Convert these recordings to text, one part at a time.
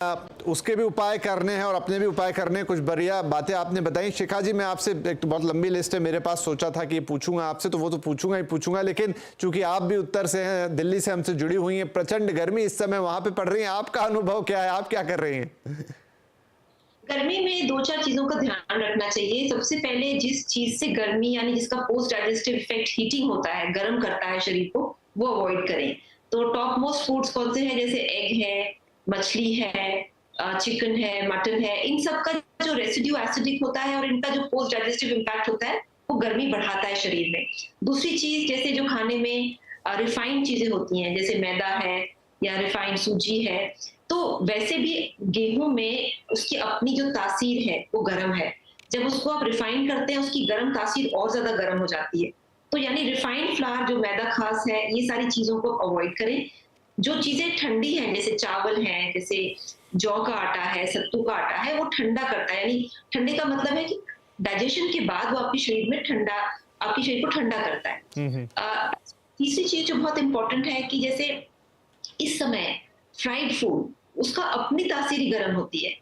उसके भी उपाय करने हैं और अपने भी उपाय करने हैं। कुछ बढ़िया बातें आपने बताई। शिखा जी, मैं आपसे एक बहुत लंबी लिस्ट है मेरे पास, सोचा था कि पूछूंगा आपसे, तो वो तो पूछूंगा ही पूछूंगा, लेकिन चूंकि आप भी उत्तर से हैं, दिल्ली से हमसे जुड़ी हुई हैं, प्रचंड गर्मी इस समय वहां पे पड़ रही है, आपका अनुभव क्या है, आप क्या कर रही हैं? गर्मी में 2-4 चीज़ों का ध्यान रखना चाहिए। सबसे पहले जिस चीज़ से गर्मी यानी जिसका पोस्ट डाइजेस्टिव इफेक्ट हीटिंग होता है, गर्म करता है शरीर को, वो अवॉइड करें। तो टॉप मोस्ट फूड्स कौन से हैं? जैसे एग है, मछली है, चिकन है, मटन है, इन सब का जो रेसिड्यू एसिडिक होता है और इनका जो पोस्ट डाइजेस्टिव इम्पैक्ट होता है, वो गर्मी बढ़ाता है शरीर में। दूसरी चीज़, जैसे जो खाने में रिफाइंड चीज़ें होती हैं, जैसे मैदा है या रिफाइंड सूजी है, तो वैसे भी गेहूं में उसकी अपनी जो तासीर है वो गर्म है। जब उसको आप रिफाइन करते हैं, उसकी गर्म तासीर और ज्यादा गर्म हो जाती है। तो यानी रिफाइंड फ्लावर, जो मैदा खास है, ये सारी चीजों को अवॉइड करें। जो चीजें ठंडी हैं, जैसे चावल है, जैसे जौ का आटा है, सत्तू का आटा है, वो ठंडा करता है। यानी ठंडे का मतलब है कि डाइजेशन के बाद वो आपके शरीर में ठंडा, आपके शरीर को ठंडा करता है। तीसरी चीज जो बहुत इंपॉर्टेंट है कि जैसे इस समय फ्राइड फूड, उसका अपनी तासीर ही गर्म होती है।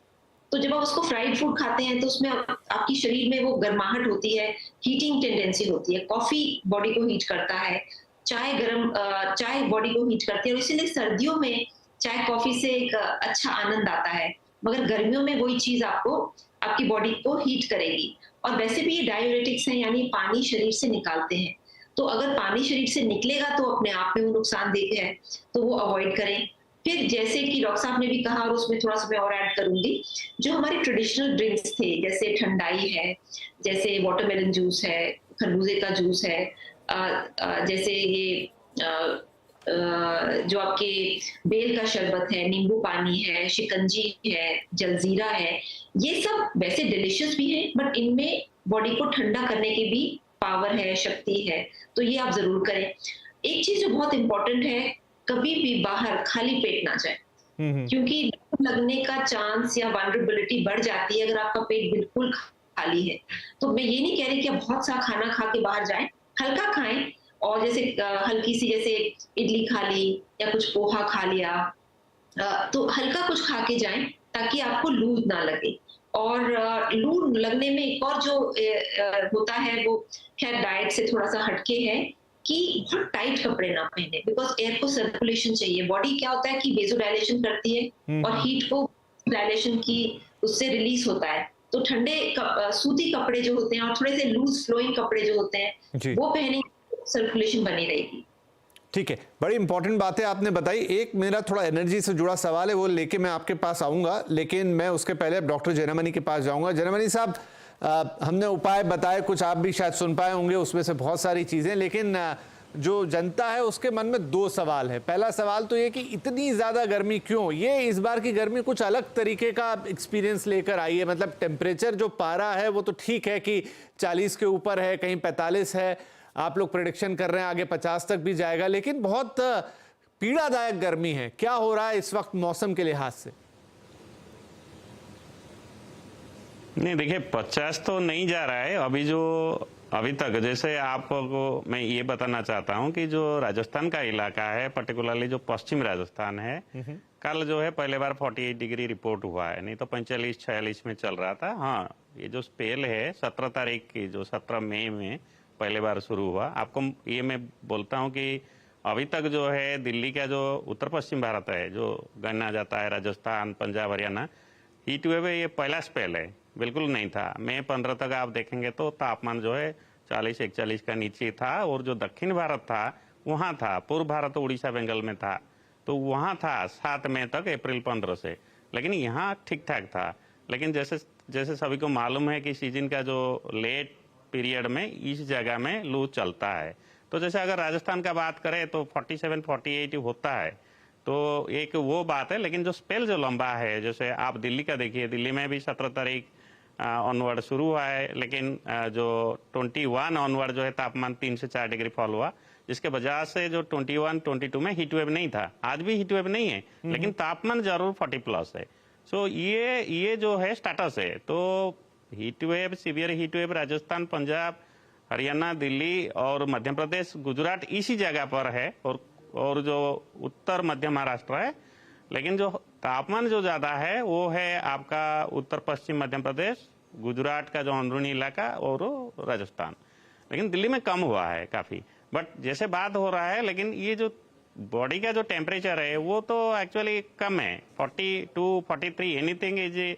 तो जब आप उसको फ्राइड फूड खाते हैं तो उसमें आपकी शरीर में वो गर्माहट होती है, हीटिंग टेंडेंसी होती है। कॉफी बॉडी को हीट करता है, चाय बॉडी को हीट करती है, और इसीलिए सर्दियों में चाय कॉफी से एक अच्छा आनंद आता है, मगर गर्मियों में वही चीज आपको आपकी बॉडी को हीट करेगी। और वैसे भी ये डायूरेटिक्स हैं, यानी पानी शरीर से निकालते हैं। तो अगर पानी शरीर से निकलेगा तो अपने आप में वो नुकसानदेह है, तो वो अवॉइड करें। फिर जैसे कि डॉक्टर साहब ने भी कहा, और उसमें थोड़ा सा मैं और ऐड करूंगी, जो हमारे ट्रेडिशनल ड्रिंक्स थे, जैसे ठंडाई है, जैसे वाटरमेलन जूस है, खरबूजे का जूस है, जैसे ये जो आपके बेल का शरबत है, नींबू पानी है, शिकंजी है, जलजीरा है, ये सब वैसे डिलिशियस भी हैं, बट इनमें बॉडी को ठंडा करने की भी पावर है, शक्ति है। तो ये आप जरूर करें। एक चीज जो बहुत इंपॉर्टेंट है, कभी भी बाहर खाली पेट ना जाए, क्योंकि लगने का चांस या वल्नरेबिलिटी बढ़ जाती है अगर आपका पेट बिल्कुल खाली है। तो मैं ये नहीं कह रही कि आप बहुत सा खाना खा के बाहर जाएं, हल्का खाएं, और जैसे हल्की सी, जैसे इडली खा ली या कुछ पोहा खा लिया, तो हल्का कुछ खा के जाएं, ताकि आपको लू ना लगे। और लू लगने में एक और जो होता है, वो खैर डाइट से थोड़ा सा हटके है, कि बहुत टाइट कपड़े ना पहने, बिकॉज एयर को सर्कुलेशन चाहिए। बॉडी क्या होता है कि वेजोडाइलेशन करती है और हीट को डायलेशन की उससे रिलीज होता है। तो ठंडे सूती कपड़े जो होते हैं और थोड़े से लूज फ्लोइंग कपड़े जो होते हैं, वो पहने, सर्कुलेशन बनी रहेगी। ठीक है, बड़ी इंपॉर्टेंट बातें आपने बताई। एक मेरा थोड़ा एनर्जी से जुड़ा सवाल है, वो लेके मैं आपके पास आऊंगा, लेकिन मैं उसके पहले डॉक्टर जयरामनी के पास जाऊंगा। जयरामनी साहब, हमने उपाय बताए, कुछ आप भी शायद सुन पाए होंगे, उसमें से बहुत सारी चीजें, लेकिन जो जनता है उसके मन में दो सवाल है। पहला सवाल तो ये कि इतनी ज्यादा गर्मी क्यों? ये इस बार की गर्मी कुछ अलग तरीके का एक्सपीरियंस लेकर आई है। मतलब टेम्परेचर जो पारा है वो तो ठीक है कि 40 के ऊपर है, कहीं 45 है, आप लोग प्रेडिक्शन कर रहे हैं आगे 50 तक भी जाएगा, लेकिन बहुत पीड़ादायक गर्मी है। क्या हो रहा है इस वक्त मौसम के लिहाज से? नहीं, देखिए 50 तो नहीं जा रहा है अभी तक। जैसे आपको मैं ये बताना चाहता हूँ कि जो राजस्थान का इलाका है, पर्टिकुलरली जो पश्चिम राजस्थान है, कल जो है पहले बार 48 डिग्री रिपोर्ट हुआ है, नहीं तो 45-46 में चल रहा था। हाँ, ये जो स्पेल है 17 तारीख की, जो 17 मई में पहले बार शुरू हुआ। आपको ये मैं बोलता हूँ कि अभी तक जो है दिल्ली का जो उत्तर पश्चिम भारत है, जो गणना जाता है, राजस्थान, पंजाब, हरियाणा, हीट वेव है, ये पहला स्पेल है, बिल्कुल नहीं था। मई 15 तक आप देखेंगे तो तापमान जो है 40-41 का नीचे था, और जो दक्षिण भारत था वहाँ था, पूर्व भारत उड़ीसा बंगाल में था, तो वहाँ था 7 मई तक, अप्रैल 15 से। लेकिन यहाँ ठीक ठाक था। लेकिन जैसे सभी को मालूम है कि सीजन का जो लेट पीरियड में इस जगह में लू चलता है। तो जैसे अगर राजस्थान का बात करें तो 47-48 होता है, तो एक वो बात है। लेकिन जो स्पेल जो लंबा है, जैसे आप दिल्ली का देखिए, दिल्ली में भी 17 तारीख ऑनवर्ड शुरू हुआ है, लेकिन जो 21 ऑनवर्ड जो है तापमान 3 से 4 डिग्री फॉल हुआ, जिसके वजह से जो 21-22 में हीट वेव नहीं था। आज भी हीट वेव नहीं है, लेकिन तापमान जरूर 40+ है। सो ये जो है स्टेटस है। तो heat wave, severe heat wave Rajasthan, Punjab, Haryana, Delhi और मध्य प्रदेश, गुजरात इसी जगह पर है, और जो उत्तर मध्य महाराष्ट्र है। लेकिन जो तापमान जो ज़्यादा है वो है आपका उत्तर पश्चिम मध्य प्रदेश, गुजरात का जो अंदरूनी इलाका और राजस्थान। लेकिन दिल्ली में कम हुआ है काफ़ी, बट जैसे बात हो रहा है, लेकिन ये जो बॉडी का जो टेम्परेचर है वो तो एक्चुअली कम है, 42, 43, एनीथिंग इज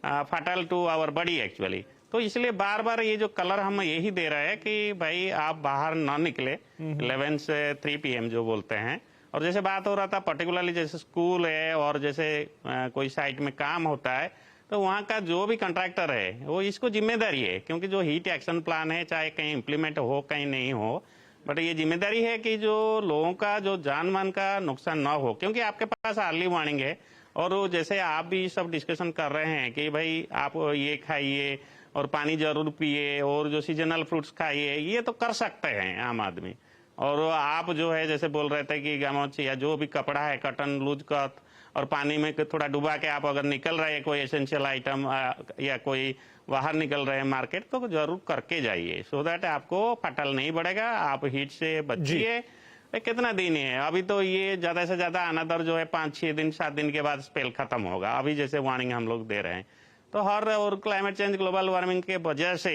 फाटल टू आवर बॉडी एक्चुअली। तो इसलिए बार बार ये जो कलर हम यही दे रहे हैं कि भाई आप बाहर ना निकले 11 से 3 PM जो बोलते हैं। और जैसे बात हो रहा था पर्टिकुलरली जैसे स्कूल है और जैसे कोई साइट में काम होता है, तो वहाँ का जो भी कॉन्ट्रैक्टर है वो इसको जिम्मेदारी है, क्योंकि जो हीट एक्शन प्लान है चाहे कहीं इम्प्लीमेंट हो कहीं नहीं हो, बट ये जिम्मेदारी है कि जो लोगों का जो जान मान का नुकसान ना हो, क्योंकि आपके पास अर्ली वार्निंग है। और वो जैसे आप भी सब डिस्कशन कर रहे हैं कि भाई आप ये खाइए और पानी जरूर पिए और जो सीजनल फ्रूट्स खाइए, ये तो कर सकते हैं आम आदमी। और आप जो है जैसे बोल रहे थे कि गमोच या जो भी कपड़ा है कॉटन लूज कट और पानी में थोड़ा डुबा के आप अगर निकल रहे हैं कोई एसेंशियल आइटम या कोई बाहर निकल रहे हैं मार्केट, तो जरूर करके जाइए, सो दैट आपको फटल नहीं बढ़ेगा, आप हीट से बचिए। कितना दिन है अभी, तो ये ज्यादा से ज्यादा अनदर जो है 5-6 दिन 7 दिन के बाद स्पेल खत्म होगा। अभी जैसे वार्निंग हम लोग दे रहे हैं, तो हर और क्लाइमेट चेंज ग्लोबल वार्मिंग के वजह से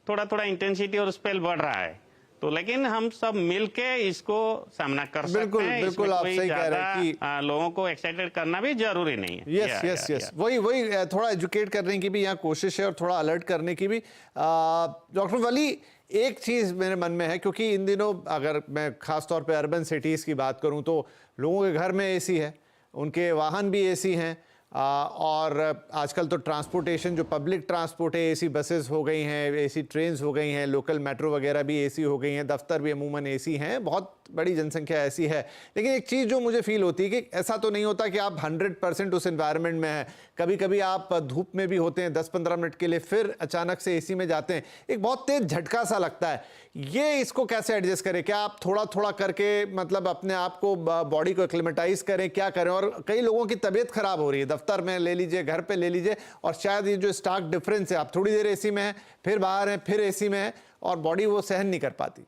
थोड़ा थोड़ा इंटेंसिटी और स्पेल बढ़ रहा है, तो लेकिन हम सब मिलके इसको सामना कर सकते हैं। बिल्कुल आप सही कह रहे हैं कि लोगों को एक्साइटेड करना भी जरूरी नहीं है। यस वही थोड़ा एजुकेट करने की भी यहाँ कोशिश है और थोड़ा अलर्ट करने की भी। डॉक्टर वली, एक चीज मेरे मन में है, क्योंकि इन दिनों अगर मैं खास तौर पे अर्बन सिटीज की बात करूं तो लोगों के घर में एसी है, उनके वाहन भी एसी हैं, और आजकल तो ट्रांसपोर्टेशन जो पब्लिक ट्रांसपोर्ट है, एसी बसेस हो गई हैं, एसी ट्रेन्स हो गई हैं, लोकल मेट्रो वगैरह भी एसी हो गई हैं, दफ्तर भी अमूमन एसी हैं, बहुत बड़ी जनसंख्या ऐसी है। लेकिन एक चीज़ जो मुझे फील होती है कि ऐसा तो नहीं होता कि आप 100% उस एनवायरनमेंट में हैं, कभी कभी आप धूप में भी होते हैं 10-15 मिनट के लिए, फिर अचानक से एसी में जाते हैं, एक बहुत तेज झटका सा लगता है। ये इसको कैसे एडजस्ट करें? क्या आप थोड़ा थोड़ा करके मतलब अपने आप को, बॉडी को एक्लिमेटाइज करें, क्या करें? और कई लोगों की तबीयत खराब हो रही है, दफ्तर में ले लीजिए, घर पे ले लीजिए, और शायद ये जो स्टार्क डिफरेंस है, आप थोड़ी देर एसी में हैं, फिर बाहर हैं, फिर एसी में हैं, और बॉडी वो सहन नहीं कर पाती।